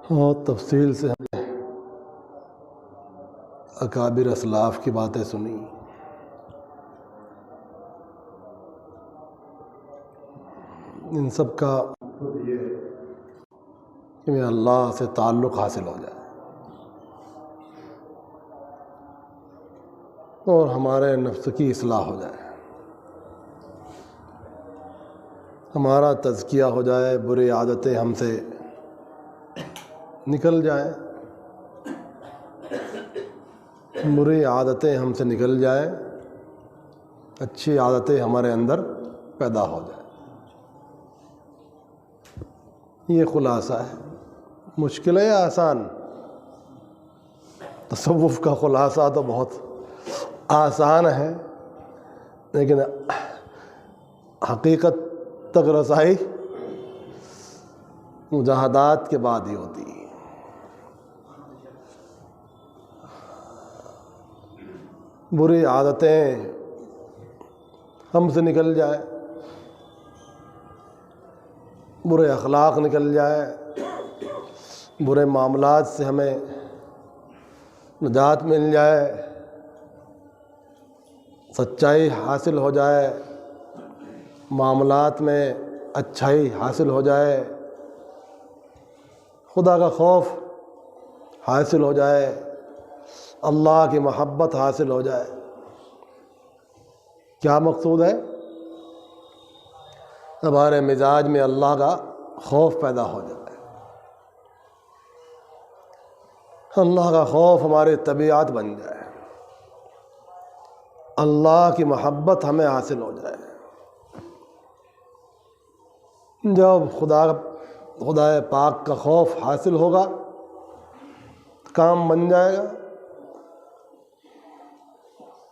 بہت تفصیل سے ہم نے اکابر اسلاف کی باتیں سنی. ان سب کا یہ ہے کہ ہمیں اللہ سے تعلق حاصل ہو جائے اور ہمارے نفس کی اصلاح ہو جائے، ہمارا تزکیہ ہو جائے، بری عادتیں ہم سے نکل جائیں، بری عادتیں ہم سے نکل جائیں، اچھی عادتیں ہمارے اندر پیدا ہو جائیں. یہ خلاصہ ہے. مشکل ہے یا آسان؟ تصوف کا خلاصہ تو بہت آسان ہے، لیکن حقیقت تک رسائی مجاہدات کے بعد ہی ہوتی ہے. بری عادتیں ہم سے نکل جائیں، برے اخلاق نکل جائے، برے معاملات سے ہمیں نجات مل جائے، سچائی حاصل ہو جائے، معاملات میں اچھائی حاصل ہو جائے، خدا کا خوف حاصل ہو جائے، اللہ کی محبت حاصل ہو جائے. کیا مقصود ہے؟ ہمارے مزاج میں اللہ کا خوف پیدا ہو جائے، اللہ کا خوف ہماری طبیعت بن جائے، اللہ کی محبت ہمیں حاصل ہو جائے. جب خدا پاک کا خوف حاصل ہوگا، کام بن جائے گا.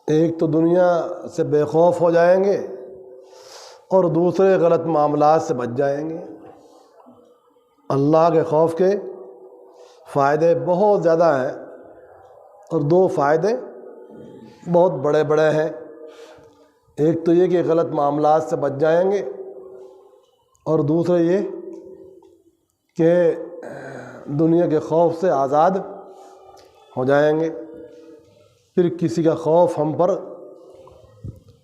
ایک تو دنیا سے بے خوف ہو جائیں گے اور دوسرے غلط معاملات سے بچ جائیں گے. اللہ کے خوف کے فائدے بہت زیادہ ہیں، اور دو فائدے بہت بڑے بڑے ہیں. ایک تو یہ کہ غلط معاملات سے بچ جائیں گے، اور دوسرے یہ کہ دنیا کے خوف سے آزاد ہو جائیں گے. پھر کسی کا خوف ہم پر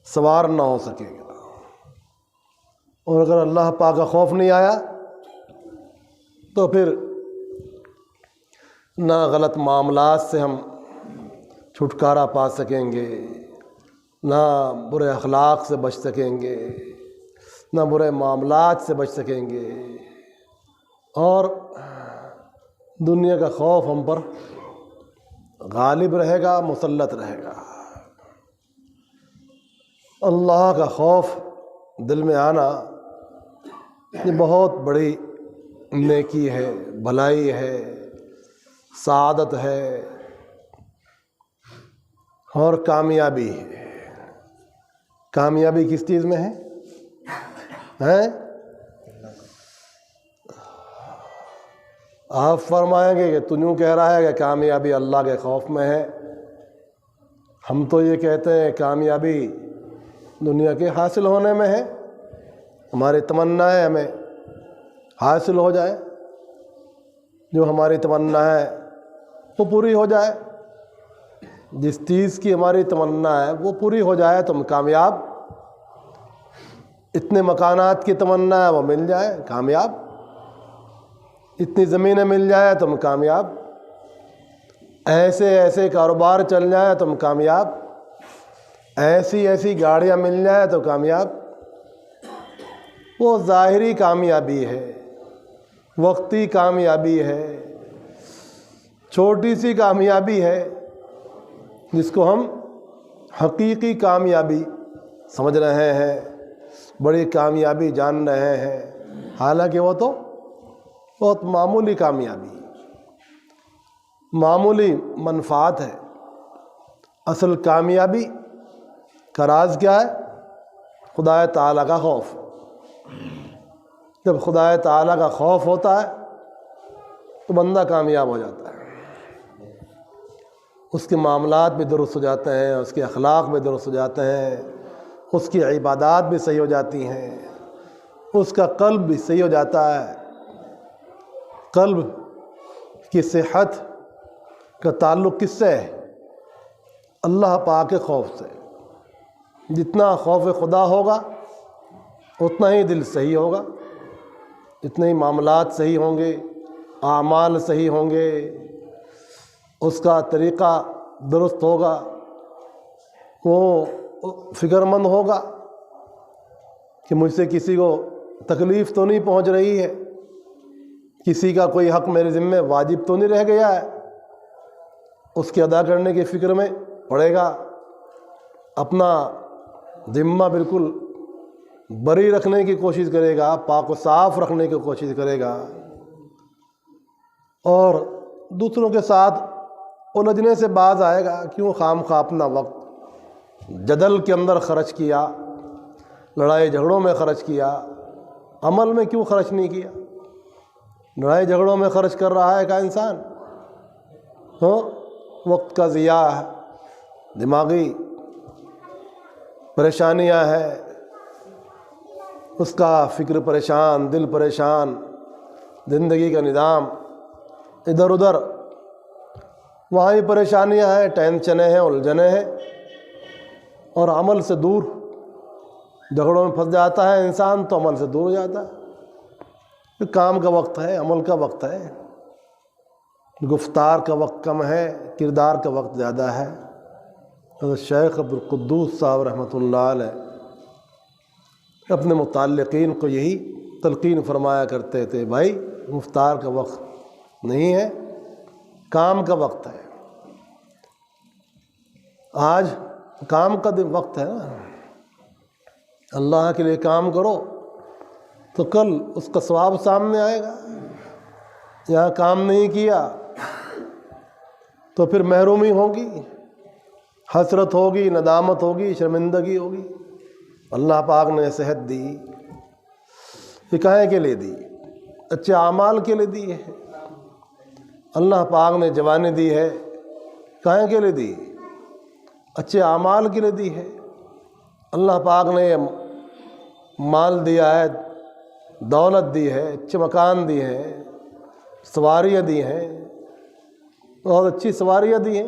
سوار نہ ہو سکے گا. اور اگر اللہ پاک کا خوف نہیں آیا تو پھر نہ غلط معاملات سے ہم چھٹکارا پا سکیں گے، نہ برے اخلاق سے بچ سکیں گے، نہ برے معاملات سے بچ سکیں گے، اور دنیا کا خوف ہم پر غالب رہے گا، مسلط رہے گا. اللہ کا خوف دل میں آنا یہ بہت بڑی نیکی ہے، بھلائی ہے، سعادت ہے اور کامیابی ہے. کامیابی کس چیز میں ہے؟ آپ فرمائیں گے کہ تو یوں کہہ رہا ہے کہ کامیابی اللہ کے خوف میں ہے. ہم تو یہ کہتے ہیں کامیابی دنیا کے حاصل ہونے میں ہے. ہماری تمنا ہے ہمیں حاصل ہو جائے، جو ہماری تمنا ہے وہ پوری ہو جائے. جس چیز کی ہماری تمنا ہے وہ پوری ہو جائے تو ہم کامیاب. اتنے مکانات کی تمنا ہے وہ مل جائے، کامیاب. اتنی زمینیں مل جائے تو ہم کامیاب. ایسے کاروبار چل جائے تو ہم کامیاب. ایسی گاڑیاں مل جائے تو کامیاب. وہ ظاہری کامیابی ہے، وقتی کامیابی ہے، چھوٹی سی کامیابی ہے جس کو ہم حقیقی کامیابی سمجھ رہے ہیں، بڑی کامیابی جان رہے ہیں. حالانکہ وہ تو بہت معمولی کامیابی، معمولی منفعت ہے. اصل کامیابی کا راز کیا ہے؟ خدا تعالیٰ کا خوف. جب خدا تعالیٰ کا خوف ہوتا ہے تو بندہ کامیاب ہو جاتا ہے. اس کے معاملات بھی درست ہو جاتے ہیں، اس کے اخلاق بھی درست ہو جاتے ہیں، اس کی عبادات بھی صحیح ہو جاتی ہیں، اس کا قلب بھی صحیح ہو جاتا ہے. قلب کی صحت کا تعلق کس سے ہے؟ اللہ پاک کے خوف سے۔ جتنا خوف خدا ہوگا اتنا ہی دل صحیح ہوگا، اتنے ہی معاملات صحیح ہوں گے، اعمال صحیح ہوں گے، اس کا طریقہ درست ہوگا، وہ فکر مند ہوگا کہ مجھ سے کسی کو تکلیف تو نہیں پہنچ رہی ہے، کسی کا کوئی حق میرے ذمے واجب تو نہیں رہ گیا ہے، اس کے ادا کرنے کی فکر میں پڑے گا، اپنا ذمہ بالکل بری رکھنے کی کوشش کرے گا، پاک و صاف رکھنے کی کوشش کرے گا، اور دوسروں کے ساتھ الجھنے سے باز آئے گا۔ کیوں خام خواہ اپنا وقت جدل کے اندر خرچ کیا، لڑائی جھگڑوں میں خرچ کیا، عمل میں کیوں خرچ نہیں کیا؟ لڑائی جھگڑوں میں خرچ کر رہا ہے کا انسان وقت کا ضیاع ہے، دماغی پریشانیاں ہیں، اس کا فکر پریشان، دل پریشان، زندگی کا نظام ادھر ادھر، وہاں ہی پریشانیاں ہیں، ٹینشنیں ہیں، الجھنیں ہیں، اور عمل سے دور، جھگڑوں میں پھنس جاتا ہے انسان تو عمل سے دور ہو جاتا ہے۔ کام کا وقت ہے، عمل کا وقت ہے، گفتار کا وقت کم ہے، کردار کا وقت زیادہ ہے۔ حضرت شیخ عبدالقدوس صاحب رحمۃ اللہ علیہ اپنے متعلقین کو یہی تلقین فرمایا کرتے تھے، بھائی گفتار کا وقت نہیں ہے، کام کا وقت ہے۔ آج کام کا وقت ہے نا، اللہ کے لیے کام کرو تو کل اس کا ثواب سامنے آئے گا۔ یہاں کام نہیں کیا تو پھر محرومی ہوگی، حسرت ہوگی، ندامت ہوگی، شرمندگی ہوگی۔ اللہ پاک نے صحت دی، یہ کہیں کے لیے دی؟ اچھے اعمال کے لیے دی ہے۔ اللہ پاک نے جوانی دی ہے، کہیں کے لیے دی؟ اچھے اعمال کے لیے دی ہے۔ اللہ پاک نے مال دیا ہے، دولت دی ہے، اچھے مکان دی ہے، سواریاں دی ہیں، بہت اچھی سواریاں دی ہیں،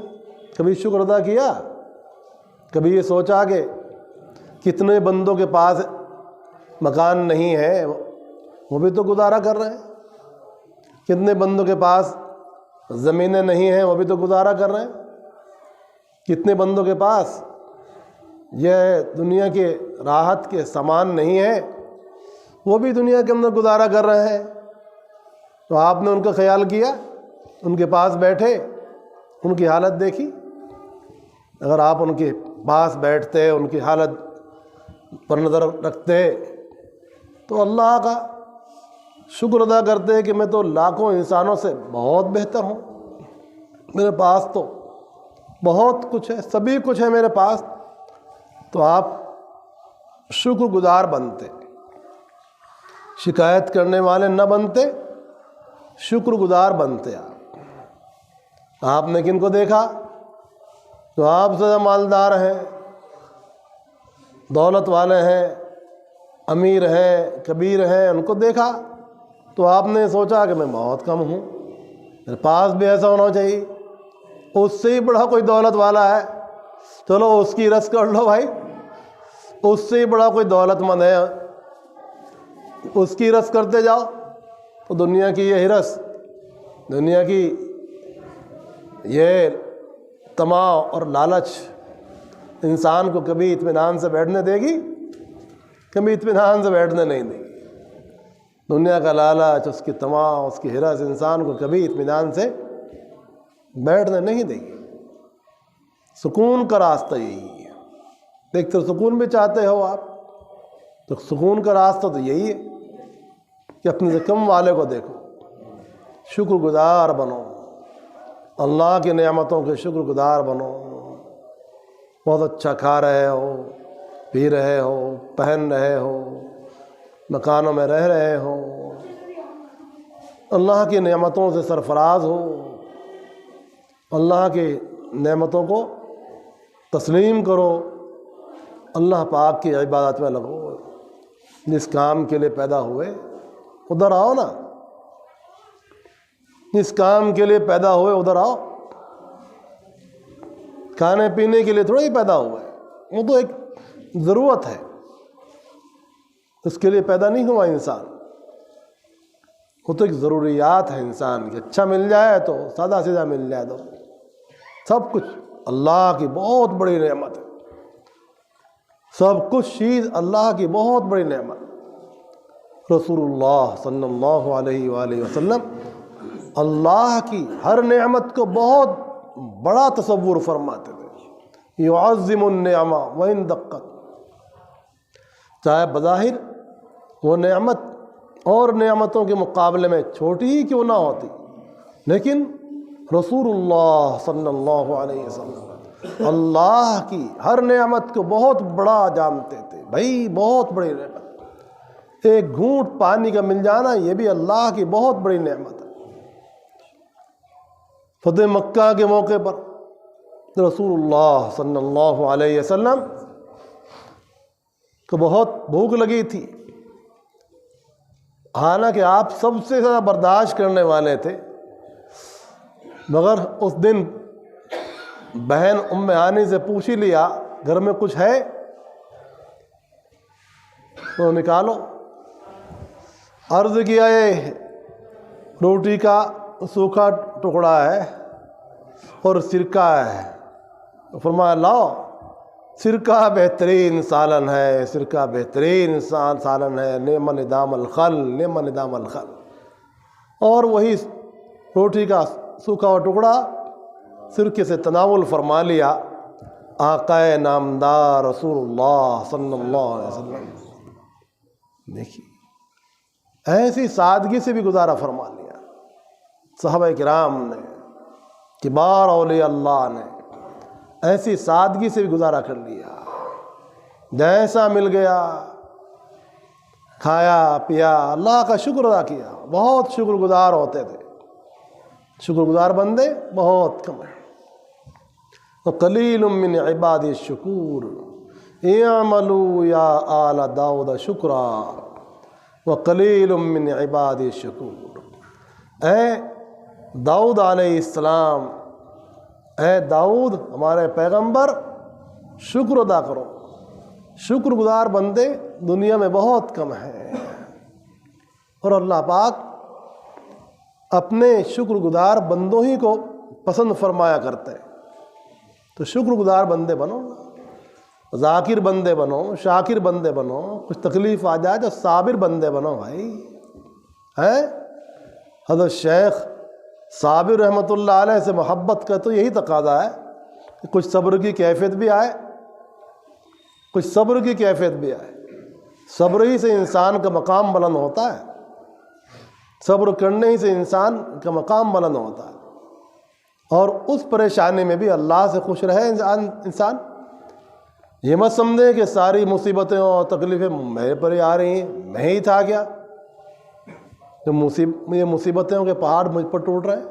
کبھی شکر ادا کیا؟ کبھی یہ سوچا کہ کتنے بندوں کے پاس مکان نہیں ہے، وہ بھی تو گزارا کر رہے ہیں، کتنے بندوں کے پاس زمینیں نہیں ہیں، وہ بھی تو گزارا کر رہے ہیں، کتنے بندوں کے پاس یہ دنیا کے راحت کے سامان نہیں ہے، وہ بھی دنیا کے اندر گزارا کر رہے ہیں۔ تو آپ نے ان کا خیال کیا؟ ان کے پاس بیٹھے، ان کی حالت دیکھی؟ اگر آپ ان کے پاس بیٹھتے، ان کی حالت پر نظر رکھتے تو اللہ کا شکر ادا کرتے کہ میں تو لاکھوں انسانوں سے بہت بہتر ہوں، میرے پاس تو بہت کچھ ہے، سبھی کچھ ہے میرے پاس، تو آپ شکر گزار بنتے، شکایت کرنے والے نہ بنتے، شکر گزار بنتے۔ آپ نے کن کو دیکھا؟ تو آپ سے زیادہ مالدار ہیں، دولت والے ہیں، امیر ہیں، کبیر ہیں، ان کو دیکھا تو آپ نے سوچا کہ میں بہت کم ہوں، میرے پاس بھی ایسا ہونا چاہیے، اس سے ہی بڑا کوئی دولت والا ہے، چلو اس کی رس کر لو بھائی، اس سے ہی بڑا کوئی دولت مند ہے، اس کی رس کرتے جاؤ۔ تو دنیا کی یہ ہرس، دنیا کی یہ طمع اور لالچ انسان کو کبھی اطمینان سے بیٹھنے دے گی؟ کبھی اطمینان سے بیٹھنے نہیں دے گی۔ دنیا کا لالچ، اس کی طمع، اس کی ہرس انسان کو کبھی اطمینان سے بیٹھنے نہیں دے گی۔ سکون کا راستہ یہی ہے، ایک تو سکون بھی چاہتے ہو آپ تو سکون کا راستہ تو یہی ہے کہ اپنے سے کم والے کو دیکھو، شکر گزار بنو، اللہ کی نعمتوں کے شکر گزار بنو، بہت اچھا کھا رہے ہو، پی رہے ہو، پہن رہے ہو، مکانوں میں رہ رہے ہو، اللہ کی نعمتوں سے سرفراز ہو، اللہ کی نعمتوں کو تسلیم کرو، اللہ پاک کی عبادت میں لگو، جس کام کے لیے پیدا ہوئے ادھر آؤ نا۔ جس کام کے لیے پیدا ہوئے ادھر آؤ. کھانے پینے کے لیے تھوڑا ہی پیدا ہوا ہے، وہ تو ایک ضرورت ہے، اس کے لیے پیدا نہیں ہوا انسان. وہ تو ایک ضروریات ہے انسان کی. اچھا مل جائے تو سادہ سیدھا مل جائے تو سب کچھ اللہ کی بہت بڑی نعمت ہے. سب کچھ چیز اللہ کی بہت بڑی نعمت. رسول اللہ صلی اللہ علیہ وآلہ وسلم اللہ کی ہر نعمت کو بہت بڑا تصور فرماتے تھے. یعظم النعمہ وإن دقت، چاہے بظاہر وہ نعمت اور نعمتوں کے مقابلے میں چھوٹی ہی کیوں نہ ہوتی، لیکن رسول اللہ صلی اللہ علیہ وسلم اللہ کی ہر نعمت کو بہت بڑا جانتے تھے. بھائی بہت بڑی نعمت، ایک گھونٹ پانی کا مل جانا یہ بھی اللہ کی بہت بڑی نعمت ہے. فتح مکہ کے موقع پر رسول اللہ صلی اللہ علیہ وسلم کو بہت بھوک لگی تھی، حالانکہ آپ سب سے زیادہ برداشت کرنے والے تھے، مگر اس دن بہن ام ہانی سے پوچھ ہی لیا گھر میں کچھ ہے تو نکالو. عرض کیا یہ روٹی کا سوکھا ٹکڑا ہے اور سرکہ ہے. فرمایا لاؤ، سرکہ بہترین سالن ہے، سرکہ بہترین سالن ہے، نعم ندام الخل، نعم ندام الخل. اور وہی روٹی کا سوکھا ہوا ٹکڑا سرکے سے تناول فرما لیا آقا نامدار رسول اللہ صلی اللہ علیہ وسلم. دیکھیے ایسی سادگی سے بھی گزارا فرما لیا صحابہ کرام نے، کبار اولیاء اللہ نے ایسی سادگی سے بھی گزارا کر لیا. جیسا مل گیا کھایا پیا، اللہ کا شکر ادا کیا. بہت شکر گزار ہوتے تھے، شکر گزار بندے بہت کم ہیں. وَقَلِيلٌ مِّنْ عِبَادِ الشُّكُورِ اعْمَلُوا يَا آلَ داؤد شُكْرًا وَقَلِيلٌ مِّنْ عِبَادِ الشُّكُورِ. اے داؤد علیہ السلام، اے داؤد ہمارے پیغمبر، شکر ادا کرو. شکر گزار بندے دنیا میں بہت کم ہیں، اور اللہ پاک اپنے شکر گزار بندوں ہی کو پسند فرمایا کرتے ہیں. تو شکر گزار بندے بنو، ذاکر بندے بنو، شاکر بندے بنو. کچھ تکلیف آ جائے تو صابر بندے بنو بھائی. ہیں حضرت شیخ صابر رحمۃ اللہ علیہ سے محبت کا تو یہی تقاضا ہے کہ کچھ صبر کی کیفیت بھی آئے، کچھ صبر کی کیفیت بھی آئے. صبر ہی سے انسان کا مقام بلند ہوتا ہے، صبر کرنے ہی سے انسان کا مقام بلند ہوتا ہے. اور اس پریشانی میں بھی اللہ سے خوش رہے انسان. یہ مت سمجھے کہ ساری مصیبتیں اور تکلیفیں میرے پر ہی آ رہی ہیں، میں ہی تھا کیا یہ مصیبتوں کے پہاڑ مجھ پر ٹوٹ رہے ہیں.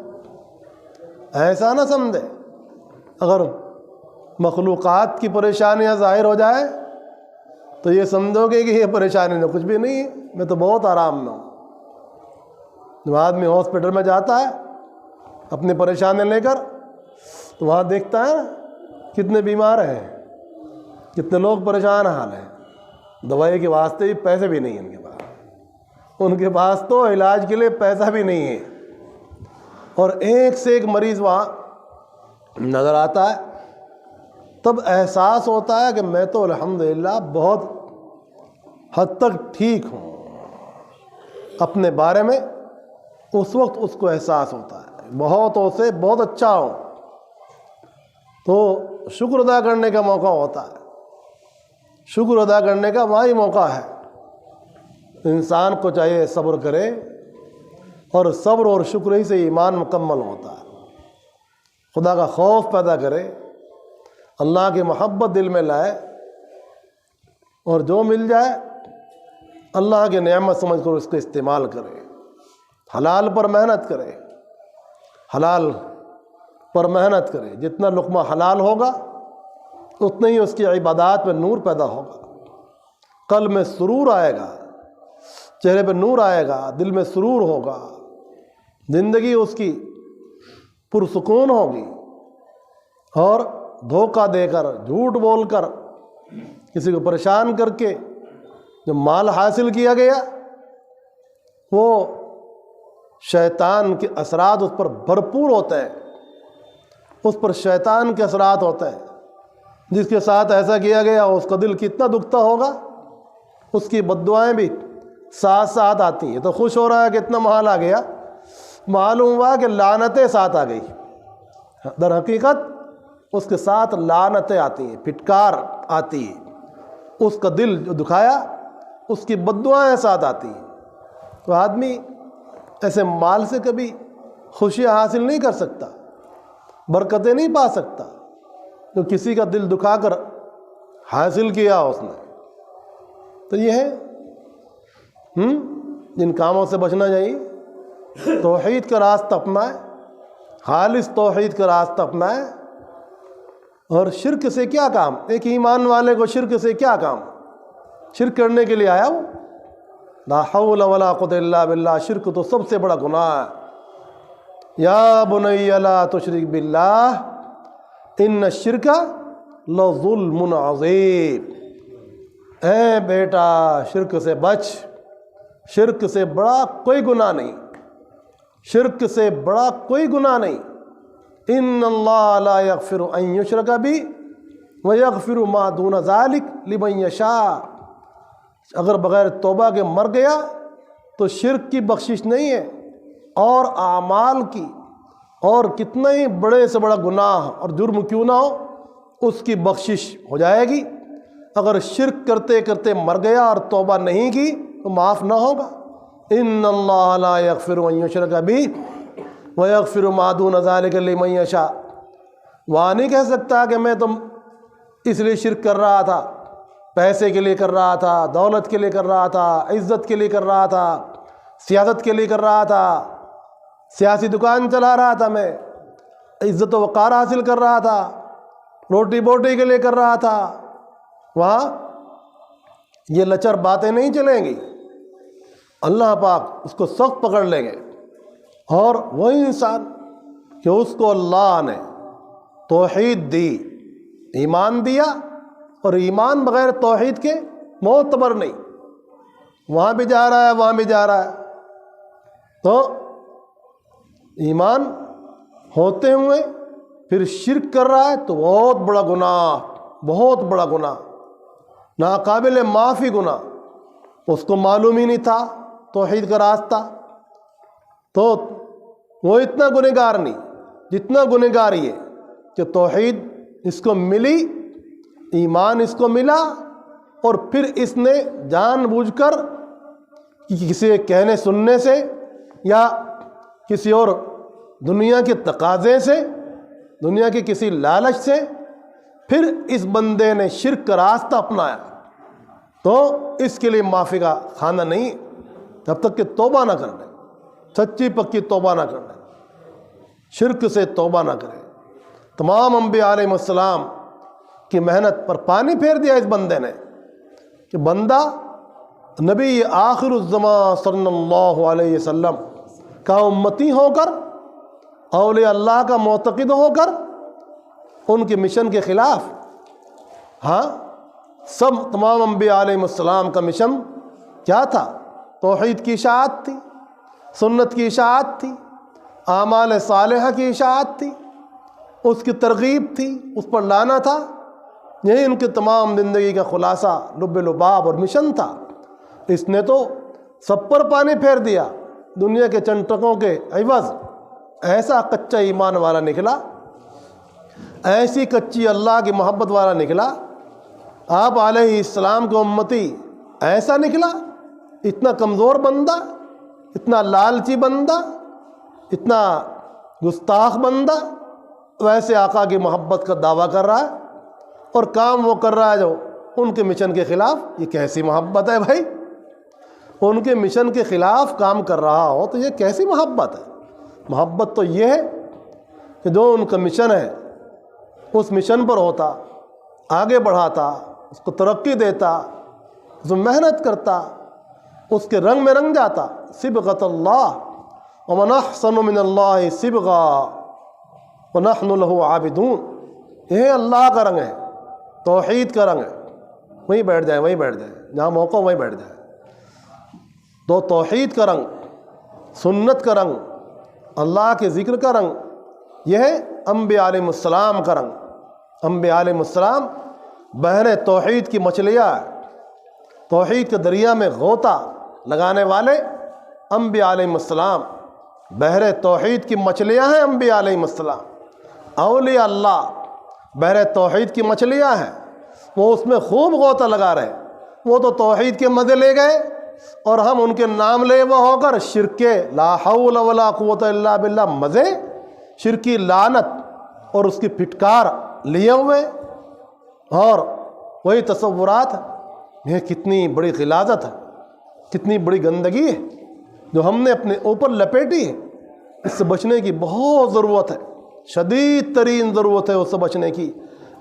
ایسا نہ سمجھے. اگر مخلوقات کی پریشانیاں ظاہر ہو جائے تو یہ سمجھو گے کہ یہ پریشانی تو کچھ بھی نہیں ہے، میں تو بہت آرام میں ہوں. جب آدمی ہاسپٹل میں جاتا ہے اپنی پریشانی لے کر تو وہاں دیکھتا ہے کتنے بیمار ہیں، کتنے لوگ پریشان حال ہیں. دوائی کے واسطے بھی پیسے بھی نہیں ہیں ان کے پاس تو علاج کے لیے پیسہ بھی نہیں ہے. اور ایک سے ایک مریض وہاں نظر آتا ہے، تب احساس ہوتا ہے کہ میں تو الحمدللہ بہت حد تک ٹھیک ہوں. اپنے بارے میں اس وقت اس کو احساس ہوتا ہے بہتوں سے بہت اچھا ہوں. تو شکر ادا کرنے کا موقع ہوتا ہے. شکر ادا کرنے کا وہی موقع ہے. انسان کو چاہیے صبر کرے، اور صبر اور شکر ہی سے ایمان مکمل ہوتا ہے. خدا کا خوف پیدا کرے، اللہ کی محبت دل میں لائے، اور جو مل جائے اللہ کی نعمت سمجھ کر اس کو استعمال کرے. حلال پر محنت کرے، حلال پر محنت کرے. جتنا لقمہ حلال ہوگا اتنا ہی اس کی عبادات میں نور پیدا ہوگا، قلب میں سرور آئے گا، چہرے پہ نور آئے گا، دل میں سرور ہوگا. زندگی اس کی پرسکون ہوگی، اور دھوکہ دے کر، جھوٹ بول کر، کسی کو پریشان کر کے جو مال حاصل کیا گیا، وہ شیطان کے اثرات اس پر بھرپور ہوتے ہیں، اس پر شیطان کے اثرات ہوتے ہیں۔ جس کے ساتھ ایسا کیا گیا اس کا دل کتنا دکھتا ہوگا، اس کی بد دعائیں بھی ساتھ ساتھ آتی ہیں۔ تو خوش ہو رہا ہے کہ اتنا مال آ گیا، معلوم ہوا کہ لعنتیں ساتھ آ گئی۔ در حقیقت اس کے ساتھ لعنتیں آتی ہیں، پھٹکار آتی ہے، اس کا دل جو دکھایا اس کی بد دعائیں ساتھ آتی ہیں۔ تو آدمی ایسے مال سے کبھی خوشیاں حاصل نہیں کر سکتا، برکتیں نہیں پا سکتا، جو کسی کا دل دکھا کر حاصل کیا اس نے۔ تو یہ ہے جن کاموں سے بچنا چاہیے، توحید کا راستہ اپنائیں، خالص توحید کا راستہ اپنائیں۔ اور شرک سے کیا کام؟ ایک ایمان والے کو شرک سے کیا کام؟ شرک کرنے کے لیے آیا وہ؟ لا حول ولا قوت الا باللہ، شرک تو سب سے بڑا گناہ ہے۔ یا بنی لا تشرک باللہ ان الشرک لظلم عظیم، اے بیٹا شرک سے بچ، شرک سے بڑا کوئی گناہ نہیں، شرک سے بڑا کوئی گناہ نہیں۔ ان اللہ لا یغفر ان یشرک بہ ویغفر ما دون ذلک لمن یشاء، اگر بغیر توبہ کے مر گیا تو شرک کی بخشش نہیں ہے، اور اعمال کی، اور کتنا ہی بڑے سے بڑا گناہ اور جرم کیوں نہ ہو اس کی بخشش ہو جائے گی۔ اگر شرک کرتے کرتے مر گیا اور توبہ نہیں کی تو معاف نہ ہوگا۔ ان اللہ لا یغفر ان یشرک بہ ویغفر ما دون ذلک لمن یشاء، وہاں نہیں کہہ سکتا کہ میں تم اس لیے شرک کر رہا تھا، پیسے کے لیے کر رہا تھا، دولت کے لیے کر رہا تھا، عزت کے لیے کر رہا تھا، سیاست کے لیے کر رہا تھا، سیاسی دکان چلا رہا تھا، میں عزت و وقار حاصل کر رہا تھا، روٹی بوٹی کے لیے کر رہا تھا۔ وہاں یہ لچر باتیں نہیں چلیں گی، اللہ پاک اس کو سخت پکڑ لیں گے۔ اور وہی انسان کہ اس کو اللہ نے توحید دی، ایمان دیا، اور ایمان بغیر توحید کے معتبر نہیں، وہاں بھی جا رہا ہے وہاں بھی جا رہا ہے۔ تو ایمان ہوتے ہوئے پھر شرک کر رہا ہے تو بہت بڑا گناہ، بہت بڑا گناہ، ناقابل معافی گناہ۔ اس کو معلوم ہی نہیں تھا توحید کا راستہ، تو وہ اتنا گنہگار نہیں جتنا گنہگار یہ کہ توحید اس کو ملی، ایمان اس کو ملا، اور پھر اس نے جان بوجھ کر کسی کے کہنے سننے سے یا کسی اور دنیا کے تقاضے سے، دنیا کے کسی لالچ سے، پھر اس بندے نے شرک کا راستہ اپنایا، تو اس کے لیے معافی کا خانہ نہیں جب تک کہ توبہ نہ کر لے، سچی پکی توبہ نہ کر لے، شرک سے توبہ نہ کرے۔ تمام انبیاء علیہ السلام کی محنت پر پانی پھیر دیا اس بندے نے کہ بندہ نبی آخر الزمان صلی اللہ علیہ وسلم کا امتی ہو کر، اولیاء اللہ کا معتقد ہو کر، ان کے مشن کے خلاف، ہاں تمام انبیاء علیہ السلام کا مشن کیا تھا؟ توحید کی اشاعت تھی، سنت کی اشاعت تھی، اعمال صالحہ کی اشاعت تھی، اس کی ترغیب تھی، اس پر لانا تھا۔ یہی ان کی تمام زندگی کا خلاصہ، لب لباب اور مشن تھا۔ اس نے تو سب پر پانی پھیر دیا، دنیا کے چنٹکوں کے عوض ایسا کچا ایمان والا نکلا، ایسی کچی اللہ کی محبت والا نکلا، آپ علیہ السلام کو امتی ایسا نکلا، اتنا کمزور بندہ، اتنا لالچی بندہ، اتنا گستاخ بندہ، ویسے آقا کی محبت کا دعویٰ کر رہا ہے اور کام وہ کر رہا ہے جو ان کے مشن کے خلاف۔ یہ کیسی محبت ہے بھائی؟ ان کے مشن کے خلاف کام کر رہا ہو تو یہ کیسی محبت ہے؟ محبت تو یہ ہے کہ جو ان کا مشن ہے اس مشن پر ہوتا، آگے بڑھاتا، اس کو ترقی دیتا، اس میں محنت کرتا، اس کے رنگ میں رنگ جاتا۔ صبغت اللہ ومن احسن من اللہ صبغا ونحن له عابدون۔ یہ اللہ کا رنگ ہے، توحید کا رنگ ہے۔ وہیں بیٹھ جائیں، وہیں بیٹھ جائیں، جہاں موقع وہیں بیٹھ جائیں۔ تو توحید کا رنگ، سنت کا رنگ، اللہ کے ذکر کا رنگ، یہ ہے انبیاء علیہ السلام کا رنگ۔ انبیاء علیہ السلام بحر توحید کی مچھلیاں، توحید کے دریا میں غوطہ لگانے والے انبیاء علیہ السلام، بحر توحید کی مچھلیاں ہیں انبیاء علیہ السلام۔ اولیاء اللہ بحر توحید کی مچھلیاں ہیں، وہ اس میں خوب غوطہ لگا رہے، وہ تو توحید کے مزے لے گئے، اور ہم ان کے نام لے وہ ہو کر شرک کے لا حول ولا قوت الا باللہ مزے، شرکی لعنت اور اس کی پھٹکار لیے ہوئے، اور وہی تصورات۔ یہ کتنی بڑی غلاظت ہے، کتنی بڑی گندگی ہے جو ہم نے اپنے اوپر لپیٹی ہے۔ اس سے بچنے کی بہت ضرورت ہے، شدید ترین ضرورت ہے اس سے بچنے کی،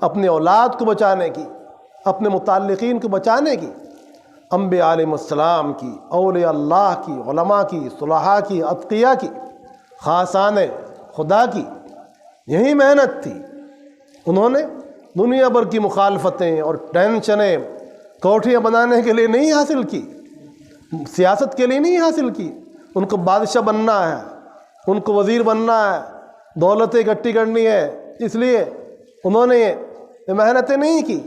اپنے اولاد کو بچانے کی، اپنے متعلقین کو بچانے کی۔ انبیاء علیہ السلام کی، اولیاء اللہ کی، علماء کی، صلحاء کی، اتقیاء کی، خاصان خدا کی یہی محنت تھی۔ انہوں نے دنیا بھر کی مخالفتیں اور ٹینشنیں کوٹھیاں بنانے کے لیے نہیں حاصل کی، سیاست کے لیے نہیں حاصل کی۔ ان کو بادشاہ بننا ہے، ان کو وزیر بننا ہے، دولتیں اکٹھی کرنی ہے، اس لیے انہوں نے یہ محنتیں نہیں کی۔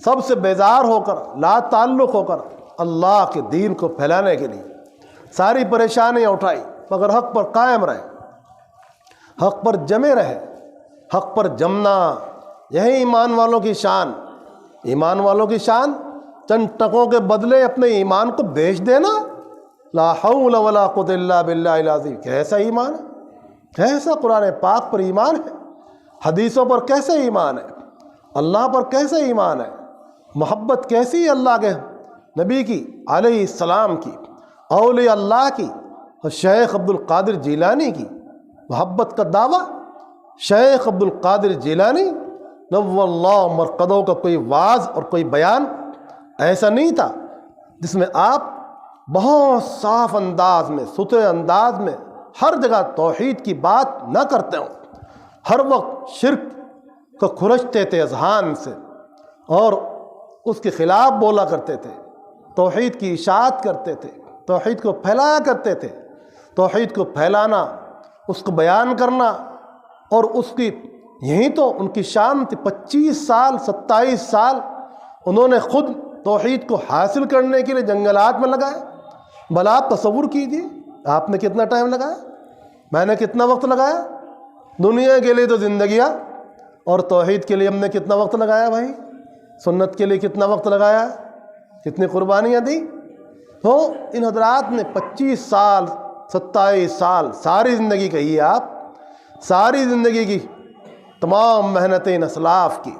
سب سے بیزار ہو کر، لا تعلق ہو کر اللہ کے دین کو پھیلانے کے لیے ساری پریشانیاں اٹھائی، مگر حق پر قائم رہے، حق پر جمے رہے۔ حق پر جمنا یہی ایمان والوں کی شان۔ ایمان والوں کی شان چند ٹکوں کے بدلے اپنے ایمان کو بیچ دینا، لا حول ولا قوت الا باللہ العظیم۔ کیسا ایمان ہے، کیسا قرآن پاک پر ایمان ہے، حدیثوں پر کیسے ایمان ہے، اللہ پر کیسے ایمان ہے، محبت کیسی ہے اللہ کے نبی کی علیہ السلام کی، اولیاء اللہ کی، اور شیخ عبد القادر جیلانی کی محبت کا دعویٰ۔ شیخ عبد القادر جیلانی نور اللہ مرقدوں کا کوئی واعظ اور کوئی بیان ایسا نہیں تھا جس میں آپ بہت صاف انداز میں، ستھرے انداز میں ہر جگہ توحید کی بات نہ کرتے ہوں، ہر وقت شرک کو کھرچتے تھے اذہان سے اور اس کے خلاف بولا کرتے تھے، توحید کی اشاعت کرتے تھے، توحید کو پھیلایا کرتے تھے۔ توحید کو پھیلانا، اس کو بیان کرنا، اور اس کی یہی تو ان کی شان تھی۔ 25 سال 27 سال انہوں نے خود توحید کو حاصل کرنے کے لیے جنگلات میں لگائے۔ بھلا آپ تصور کیجیے، آپ نے کتنا ٹائم لگایا، میں نے کتنا وقت لگایا۔ دنیا کے لیے تو زندگیاں، اور توحید کے لیے ہم نے کتنا وقت لگایا بھائی، سنت کے لیے کتنا وقت لگایا، کتنی قربانیاں دی۔ تو ان حضرات نے 25 سال 27 سال ساری زندگی کہی ہے آپ، ساری زندگی کی تمام محنتیں ان اسلاف کی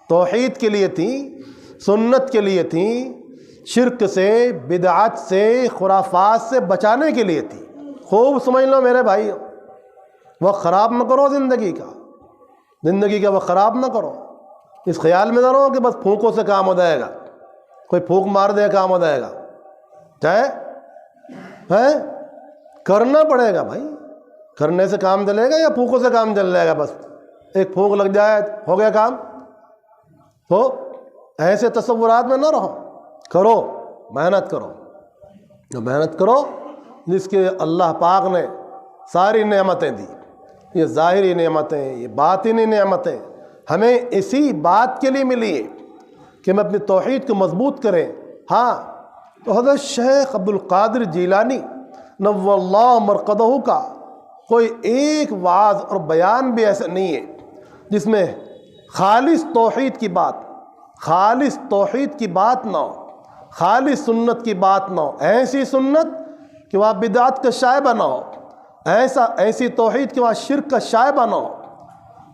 توحید کے لیے تھیں، سنت کے لیے تھیں، شرک سے، بدعت سے، خرافات سے بچانے کے لیے تھی۔ خوب سمجھ لو میرے بھائی، وقت خراب نہ کرو زندگی کا، زندگی کا وقت خراب نہ کرو۔ اس خیال میں نہ رہو کہ بس پھونکوں سے کام ہو جائے گا، کوئی پھونک مار دے کام ہو جائے گا، چاہے کرنا پڑے گا بھائی، کرنے سے کام چلے گا یا پھونکوں سے کام چل جائے گا؟ بس ایک پھونک لگ جائے ہو گیا کام؟ تو ایسے تصورات میں نہ رہو، کرو، محنت کرو، جو محنت کرو جس کے اللہ پاک نے ساری نعمتیں دی، یہ ظاہری نعمتیں، یہ باطنی نعمتیں ہمیں اسی بات کے لیے ملی ہے کہ ہم اپنی توحید کو مضبوط کریں۔ ہاں، تو حضرت شیخ عبد القادر جیلانی نور اللہ مرقدہ کا کوئی ایک وعظ اور بیان بھی ایسا نہیں ہے جس میں خالص توحید کی بات، خالص توحید کی بات نہ ہو، خالص سنت کی بات نہ ہو، ایسی سنت کہ وہاں بدعت کا شائبہ نہ ہو، ایسی توحید کہ وہاں شرک کا شائبہ نہ ہو،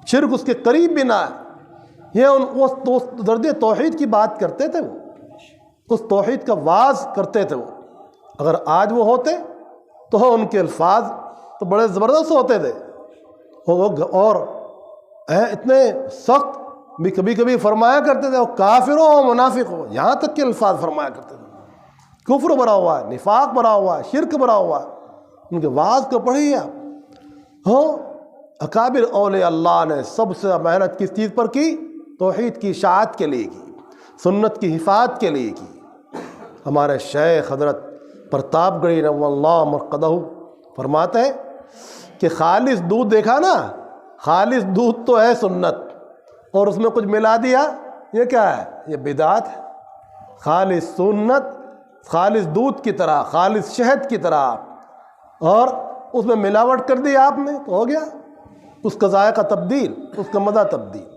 شرک اس کے قریب بھی نہ ہے۔ یہ وہ درجے توحید کی بات کرتے تھے، وہ اس توحید کا واعظ کرتے تھے۔ وہ اگر آج وہ ہوتے تو ان کے الفاظ تو بڑے زبردست ہوتے تھے، اور اتنے سخت بھی کبھی کبھی فرمایا کرتے تھے، وہ کافر ہو منافق ہو، یہاں تک کے الفاظ فرمایا کرتے تھے۔ کفر بھرا ہوا ہے، نفاق بھرا ہوا ہے، شرک بھرا ہوا ہے، ان کے وعظ کو پڑھیے آپ۔ ہو اکابر اولیاء اللہ نے سب سے محنت کس چیز پر کی؟ توحید کی اشاعت کے لیے کی، سنت کی حفاظت کے لیے کی۔ ہمارے شیخ حضرت پرتاپ گڑھی نور اللہ مرقدہ فرماتے ہیں کہ خالص دودھ دیکھا نا، خالص دودھ تو ہے سنت، اور اس میں کچھ ملا دیا، یہ کیا ہے؟ یہ بدعت ہے۔ خالص سنت، خالص دودھ کی طرح، خالص شہد کی طرح، اور اس میں ملاوٹ کر دی آپ نے تو ہو گیا اس کا ذائقہ تبدیل، اس کا مزہ تبدیل۔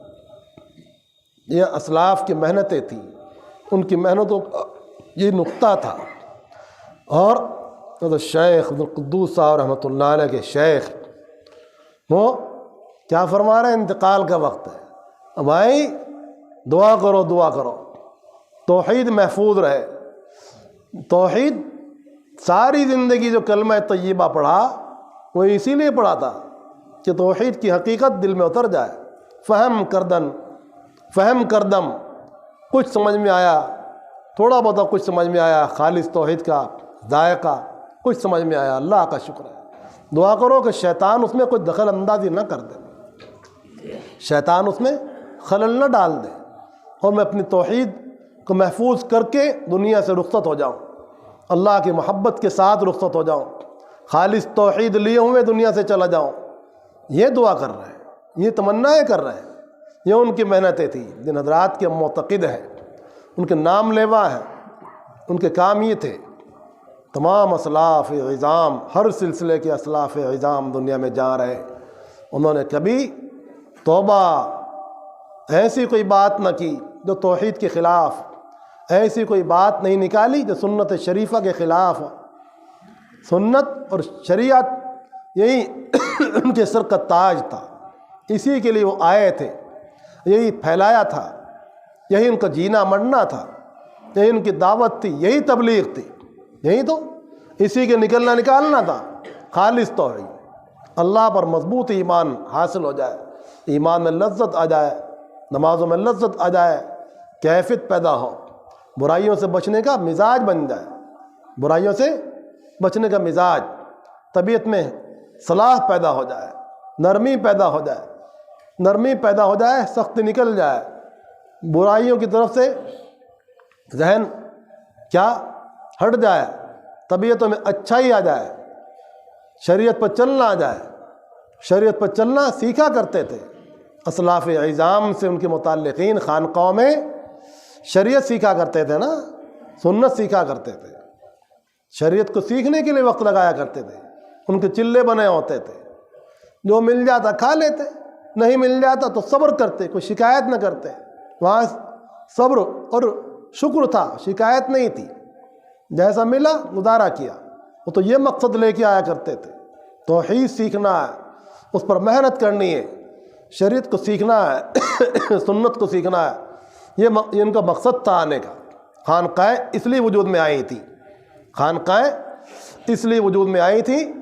یہ اسلاف کی محنتیں تھیں، ان کی محنتوں کا یہ نقطہ تھا۔ اور حضرت شیخ عبدالقدوس صاحب رحمۃ اللہ علیہ کے شیخ وہ کیا فرما رہے ہیں؟ انتقال کا وقت ہے، اب آئی دعا کرو، دعا کرو توحید محفوظ رہے۔ توحید ساری زندگی جو کلمہ طیبہ پڑھا وہ اسی لیے پڑھا تھا کہ توحید کی حقیقت دل میں اتر جائے، فہم کردم کچھ سمجھ میں آیا، تھوڑا بہت کچھ سمجھ میں آیا، خالص توحید کا ذائقہ کچھ سمجھ میں آیا، اللہ کا شکر ہے۔ دعا کرو کہ شیطان اس میں کوئی دخل اندازی نہ کر دے، شیطان اس میں خلل نہ ڈال دے، اور میں اپنی توحید کو محفوظ کر کے دنیا سے رخصت ہو جاؤں، اللہ کی محبت کے ساتھ رخصت ہو جاؤں، خالص توحید لیے ہوئے دنیا سے چلا جاؤں۔ یہ دعا کر رہے ہیں، یہ تمنائیں کر رہے ہیں، یہ ان کی محنتیں تھیں جن حضرات کے معتقد ہیں، ان کے نام لیوا ہیں، ان کے کام یہ تھے۔ تمام اسلاف عظام، ہر سلسلے کے اسلاف عظام دنیا میں جا رہے، انہوں نے کبھی توبہ ایسی کوئی بات نہ کی جو توحید کے خلاف، ایسی کوئی بات نہیں نکالی جو سنت شریفہ کے خلاف ہو۔ سنت اور شریعت یہی ان کے سر کا تاج تھا، اسی کے لیے وہ آئے تھے، یہی پھیلایا تھا، یہی ان کا جینا مرنا تھا، یہی ان کی دعوت تھی، یہی تبلیغ تھی، یہی تو اسی کے نکالنا تھا۔ خالص توحید، اللہ پر مضبوط ایمان حاصل ہو جائے، ایمان میں لذت آ جائے، نمازوں میں لذت آ جائے، کیفیت پیدا ہو، برائیوں سے بچنے کا مزاج بن جائے، برائیوں سے بچنے کا مزاج، طبیعت میں صلاح پیدا ہو جائے، نرمی پیدا ہو جائے، نرمی پیدا ہو جائے، سختی نکل جائے، برائیوں کی طرف سے ذہن کیا ہٹ جائے، طبیعتوں میں اچھائی آ جائے، شریعت پر چلنا آ جائے۔ شریعت پر چلنا سیکھا کرتے تھے اسلاف اعظام سے، ان کے متعلقین خانقاہوں میں شریعت سیکھا کرتے تھے نا، سنت سیکھا کرتے تھے، شریعت کو سیکھنے کے لیے وقت لگایا کرتے تھے، ان کے چلے بنے ہوتے تھے، جو مل جاتا کھا لیتے، نہیں مل جاتا تو صبر کرتے، کوئی شکایت نہ کرتے، وہاں صبر اور شکر تھا، شکایت نہیں تھی، جیسا ملا گزارا کیا۔ وہ تو یہ مقصد لے کے آیا کرتے تھے، توحید سیکھنا ہے، اس پر محنت کرنی ہے، شریعت کو سیکھنا ہے، سنت کو سیکھنا ہے، یہ ان کا مقصد تھا آنے کا۔ خانقاہیں اس لیے وجود میں آئی تھی، خانقاہیں اس لیے وجود میں آئی تھی،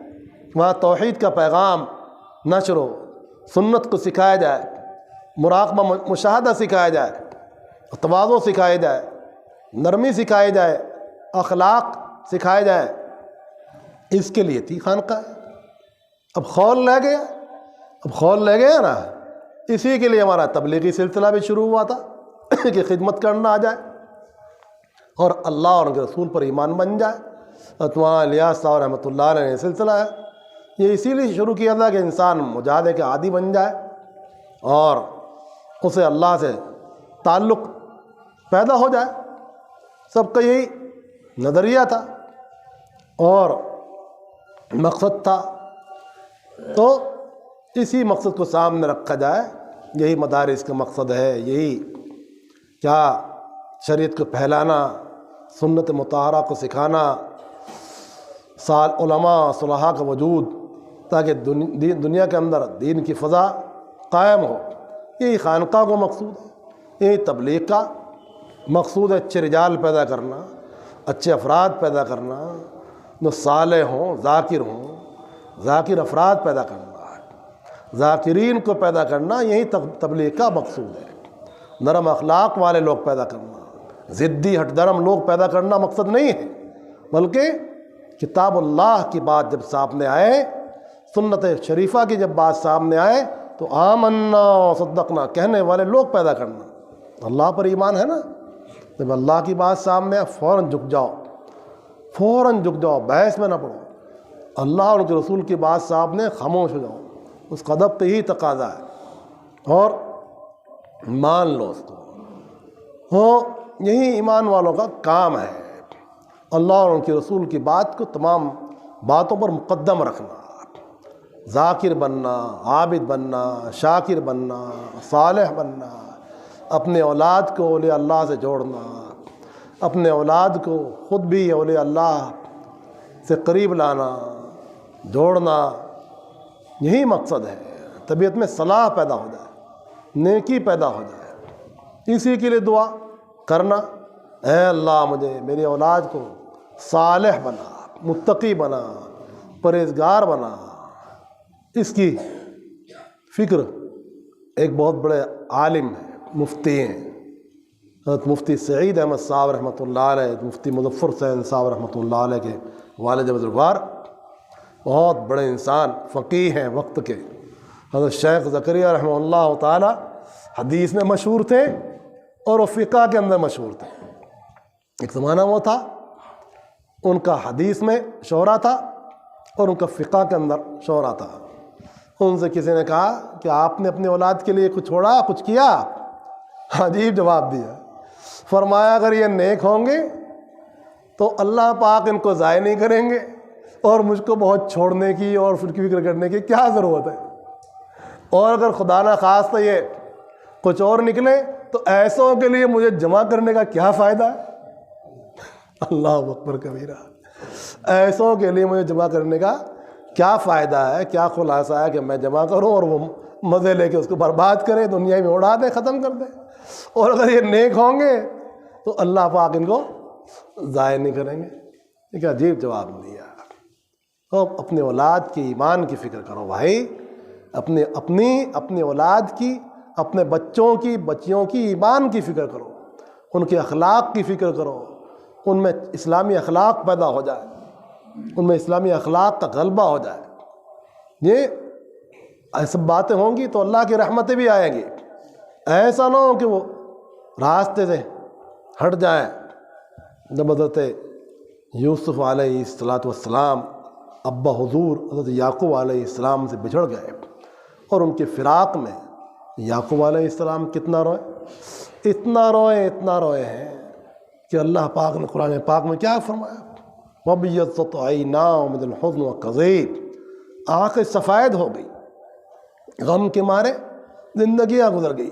وہاں توحید کا پیغام نشر ہو، سنت کو سکھایا جائے، مراقبہ مشاہدہ سکھایا جائے، تواضع سکھایا جائے، نرمی سکھائی جائے، اخلاق سکھائے جائے، اس کے لیے تھی خانقاہ۔ اب خول لے گیا نا، اسی کے لیے ہمارا تبلیغی سلسلہ بھی شروع ہوا تھا کہ خدمت کرنا آ جائے اور اللہ اور ان کے رسول پر ایمان بن جائے۔ مولانا الیاس صاحب رحمۃ اللہ علیہ نے سلسلہ ہے یہ اسی لیے شروع کیا تھا کہ انسان مجاہدے کے عادی بن جائے اور اسے اللہ سے تعلق پیدا ہو جائے، سب کا یہی نظریہ تھا اور مقصد تھا، تو اسی مقصد کو سامنے رکھا جائے، یہی مدارس کا مقصد ہے، یہی کیا شریعت کو پھیلانا، سنت مطہرہ کو سکھانا، علماء صلحاء کا وجود، تاکہ دنیا کے اندر دین کی فضا قائم ہو، یہی خانقاہ کو مقصود ہے، یہی تبلیغ کا مقصود ہے، اچھے رجال پیدا کرنا، اچھے افراد پیدا کرنا، جو صالح ہوں، ذاکر افراد پیدا کرنا، ذاکرین کو پیدا کرنا، یہی تبلیغ کا مقصود ہے۔ نرم اخلاق والے لوگ پیدا کرنا، ضدی ہٹ درم لوگ پیدا کرنا مقصد نہیں ہے، بلکہ کتاب اللہ کی بات جب سامنے آئے، سنت شریفہ کی جب بات سامنے آئے تو آمنا صدقنا کہنے والے لوگ پیدا کرنا۔ اللہ پر ایمان ہے نا، جب اللہ کی بات سامنے آئے فوراً جھک جاؤ، فوراً جھک جاؤ، بحث میں نہ پڑو۔ اللہ اور اس کے رسول کی بات سامنے خاموش ہو جاؤ، اس کا ادب تو یہی تقاضا ہے، اور مان لو اس کو۔ یہی ایمان والوں کا کام ہے، اللہ اور ان کے رسول کی بات کو تمام باتوں پر مقدم رکھنا، ذاکر بننا، عابد بننا، شاکر بننا، صالح بننا، اپنے اولاد کو اولیاء اللہ سے جوڑنا، اپنے اولاد کو خود بھی اولیاء اللہ سے قریب لانا، جوڑنا، یہی مقصد ہے۔ طبیعت میں صلاح پیدا ہو جائے، نیکی پیدا ہو جائے، اسی کے لیے دعا کرنا، اے اللہ مجھے میری اولاد کو صالح بنا، متقی بنا، پرہیزگار بنا۔ اس کی فکر ایک بہت بڑے عالم ہیں، مفتی ہیں، حضرت مفتی سعید احمد صاحب رحمۃ اللہ علیہ، مفتی مظفر حسین صاحب رحمۃ اللہ علیہ کے والد بزرگوار، بہت بڑے انسان، فقیہ ہیں وقت کے۔ حضرت شیخ زکریا رحمہ اللہ تعالی حدیث میں مشہور تھے اور وہ فقہ کے اندر مشہور تھے۔ ایک زمانہ وہ تھا ان کا حدیث میں شہرہ تھا اور ان کا فقہ کے اندر شہرہ تھا۔ ان سے کسی نے کہا کہ آپ نے اپنی اولاد کے لیے کچھ چھوڑا، کچھ کیا؟ عجیب جواب دیا، فرمایا اگر یہ نیک ہوں گے تو اللہ پاک ان کو ضائع نہیں کریں گے، اور مجھ کو بہت چھوڑنے کی اور فکر کرنے کی کیا ضرورت ہے، اور اگر خدا نہ خواستہ یہ کچھ اور نکلے تو ایسوں کے لیے مجھے جمع کرنے کا کیا فائدہ ہے؟ اللہ اکبر کبیرہ، ایسوں کے لیے مجھے جمع کرنے کا کیا فائدہ ہے، کیا خلاصہ ہے کہ میں جمع کروں اور وہ مزے لے کے اس کو برباد کرے، دنیا میں اڑا دے، ختم کر دے، اور اگر یہ نیک ہوں گے تو اللہ پاک ان کو ضائع نہیں کریں گے۔ ایک عجیب جواب دیا۔ تو اپنے اولاد کی ایمان کی فکر کرو بھائی، اپنی اولاد کی، اپنے بچوں کی، بچیوں کی ایمان کی فکر کرو، ان کے اخلاق کی فکر کرو، ان میں اسلامی اخلاق پیدا ہو جائے، ان میں اسلامی اخلاق کا غلبہ ہو جائے۔ یہ ایسب باتیں ہوں گی تو اللہ کی رحمتیں بھی آئیں گی۔ ایسا نہ ہو کہ وہ راستے سے ہٹ جائیں۔ جب حضرت یوسف علیہ السلام ابا حضور حضرت یعقوب علیہ السلام سے بچھڑ گئے، اور ان کے فراق میں یعقوب علیہ السلام کتنا روئے، اتنا روئے ہیں کہ اللہ پاک نے قرآن پاک میں کیا فرمایا، وَبِيَضَّتْ عَيْنَاهُ مِنَ الْحُزْنِ وَالْكَظِيمِ، آنکھیں سفید ہو گئی، غم کے مارے زندگیاں گزر گئی،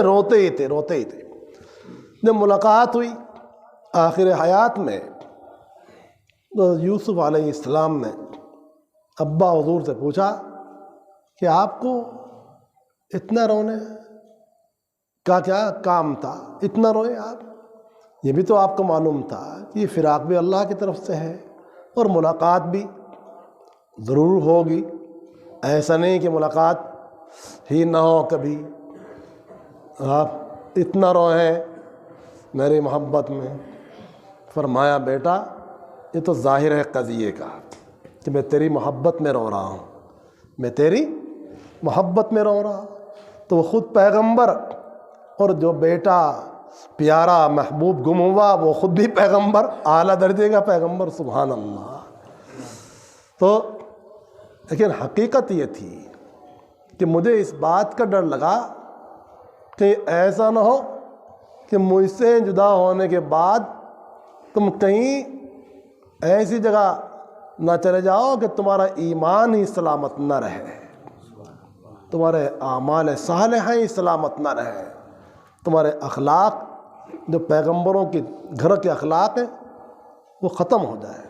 روتے ہی تھے۔ جب ملاقات ہوئی آخر حیات میں تو یوسف علیہ السلام نے ابا حضور سے پوچھا کہ آپ کو اتنا رونے کا کیا کام تھا، اتنا روئے آپ؟ یہ بھی تو آپ کو معلوم تھا کہ یہ فراق بھی اللہ کی طرف سے ہے اور ملاقات بھی ضرور ہوگی، ایسا نہیں کہ ملاقات ہی نہ ہو کبھی۔ آپ اتنا روئے میری محبت میں۔ فرمایا بیٹا یہ تو ظاہر ہے قضیے کا کہ میں تیری محبت میں رو رہا ہوں، میں تیری محبت میں رو رہا ہوں۔ تو وہ خود پیغمبر، اور جو بیٹا پیارا محبوب گم ہوا وہ خود بھی پیغمبر، اعلیٰ درجے کا پیغمبر، سبحان اللہ۔ تو لیکن حقیقت یہ تھی کہ مجھے اس بات کا ڈر لگا کہ ایسا نہ ہو کہ مجھ سے جدا ہونے کے بعد تم کہیں ایسی جگہ نہ چلے جاؤ کہ تمہارا ایمان ہی سلامت نہ رہے، تمہارے اعمال صالحہ ہی سلامت نہ رہے، تمہارے اخلاق جو پیغمبروں کے گھر کے اخلاق ہیں وہ ختم ہو جائے۔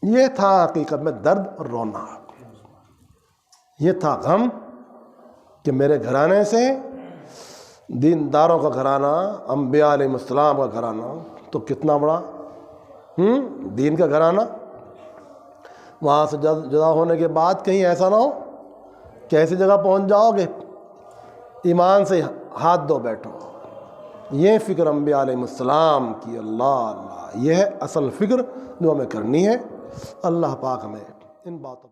یہ تھا حقیقت میں درد اور رونا، یہ تھا غم کہ میرے گھرانے سے، دینداروں کا گھرانہ، انبیاء علیہ السلام کا گھرانہ تو کتنا بڑا دین کا گھرانہ، وہاں سے جدا ہونے کے بعد کہیں ایسا نہ ہو کہ ایسی جگہ پہنچ جاؤ کہ ایمان سے ہاتھ دھو بیٹھو، یہ فکر انبیاء علیہ السلام کی، اللہ اللہ، یہ ہے اصل فکر جو ہمیں کرنی ہے۔ اللہ پاک ہمیں ان باتوں